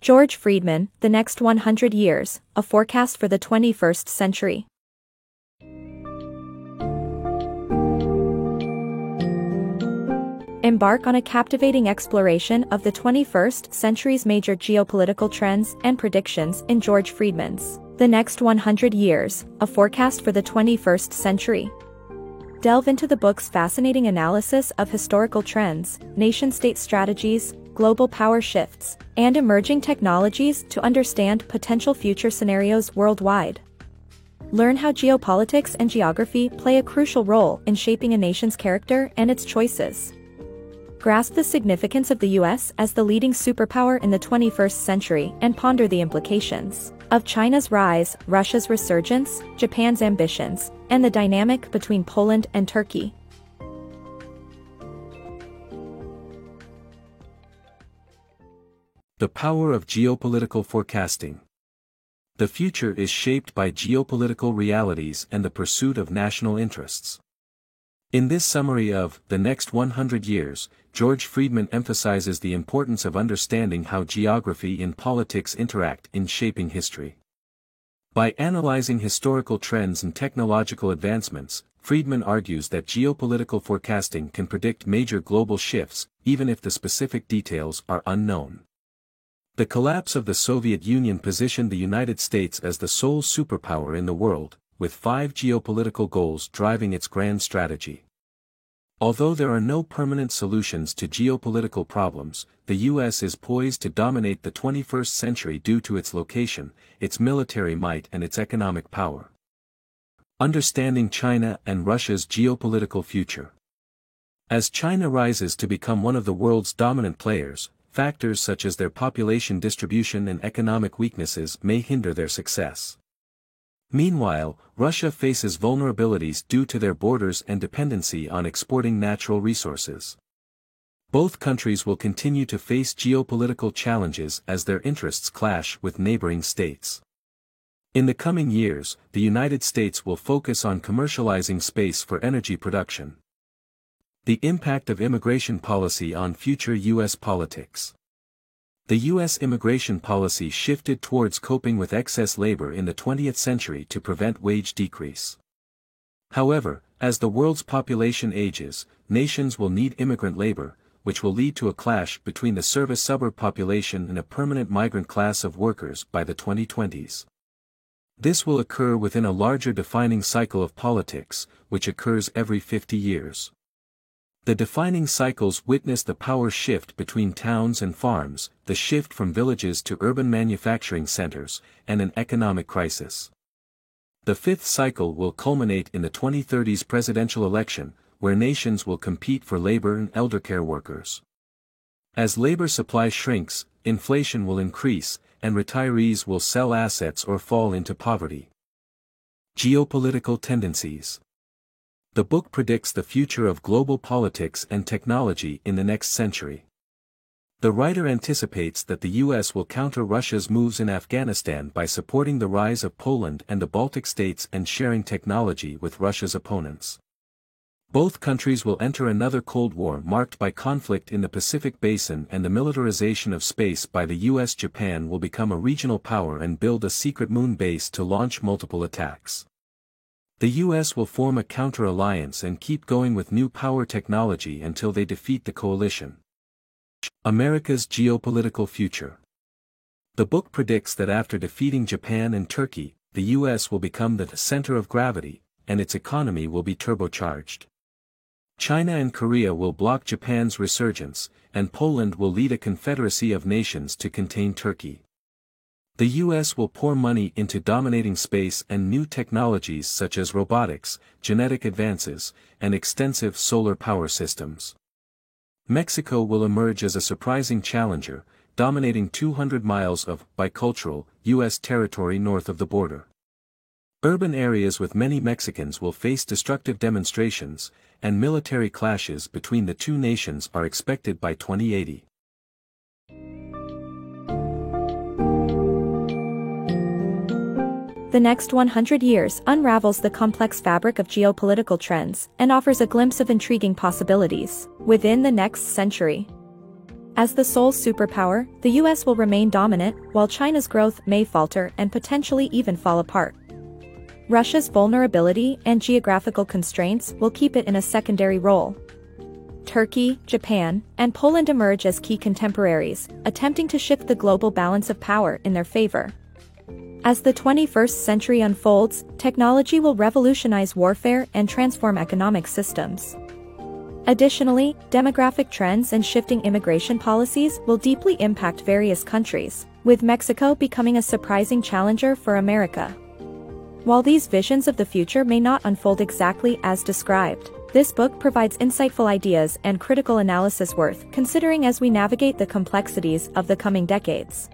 George Friedman, The Next 100 Years, A Forecast for the 21st Century. Embark on a captivating exploration of the 21st century's major geopolitical trends and predictions in George Friedman's The Next 100 Years, A Forecast for the 21st Century. Delve into the book's fascinating analysis of historical trends, nation-state strategies, global power shifts, and emerging technologies to understand potential future scenarios worldwide. Learn how geopolitics and geography play a crucial role in shaping a nation's character and its choices. Grasp the significance of the U.S. as the leading superpower in the 21st century and ponder the implications of China's rise, Russia's resurgence, Japan's ambitions, and the dynamic between Poland and Turkey. The power of geopolitical forecasting. The future is shaped by geopolitical realities and the pursuit of national interests. In this summary of The Next 100 Years, George Friedman emphasizes the importance of understanding how geography and politics interact in shaping history. By analyzing historical trends and technological advancements, Friedman argues that geopolitical forecasting can predict major global shifts, even if the specific details are unknown. The collapse of the Soviet Union positioned the United States as the sole superpower in the world, with 5 geopolitical goals driving its grand strategy. Although there are no permanent solutions to geopolitical problems, the U.S. is poised to dominate the 21st century due to its location, its military might and its economic power. Understanding China and Russia's geopolitical future. As China rises to become one of the world's dominant players, factors such as their population distribution and economic weaknesses may hinder their success. Meanwhile, Russia faces vulnerabilities due to their borders and dependency on exporting natural resources. Both countries will continue to face geopolitical challenges as their interests clash with neighboring states. In the coming years, the United States will focus on commercializing space for energy production. The impact of immigration policy on future U.S. politics. The U.S. immigration policy shifted towards coping with excess labor in the 20th century to prevent wage decrease. However, as the world's population ages, nations will need immigrant labor, which will lead to a clash between the service suburb population and a permanent migrant class of workers by the 2020s. This will occur within a larger defining cycle of politics, which occurs every 50 years. The defining cycles witness the power shift between towns and farms, the shift from villages to urban manufacturing centers, and an economic crisis. The fifth cycle will culminate in the 2030s presidential election, where nations will compete for labor and eldercare workers. As labor supply shrinks, inflation will increase, and retirees will sell assets or fall into poverty. Geopolitical tendencies. The book predicts the future of global politics and technology in the next century. The writer anticipates that the U.S. will counter Russia's moves in Afghanistan by supporting the rise of Poland and the Baltic states and sharing technology with Russia's opponents. Both countries will enter another Cold War marked by conflict in the Pacific Basin, and the militarization of space by the U.S. Japan will become a regional power and build a secret moon base to launch multiple attacks. The U.S. will form a counter-alliance and keep going with new power technology until they defeat the coalition. America's geopolitical future. The book predicts that after defeating Japan and Turkey, the U.S. will become the center of gravity, and its economy will be turbocharged. China and Korea will block Japan's resurgence, and Poland will lead a confederacy of nations to contain Turkey. The U.S. will pour money into dominating space and new technologies such as robotics, genetic advances, and extensive solar power systems. Mexico will emerge as a surprising challenger, dominating 200 miles of bicultural U.S. territory north of the border. Urban areas with many Mexicans will face destructive demonstrations, and military clashes between the two nations are expected by 2080. The Next 100 Years unravels the complex fabric of geopolitical trends and offers a glimpse of intriguing possibilities within the next century. As the sole superpower, the US will remain dominant, while China's growth may falter and potentially even fall apart. Russia's vulnerability and geographical constraints will keep it in a secondary role. Turkey, Japan, and Poland emerge as key contemporaries, attempting to shift the global balance of power in their favor. As the 21st century unfolds, technology will revolutionize warfare and transform economic systems. Additionally, demographic trends and shifting immigration policies will deeply impact various countries, with Mexico becoming a surprising challenger for America. While these visions of the future may not unfold exactly as described, this book provides insightful ideas and critical analysis worth considering as we navigate the complexities of the coming decades.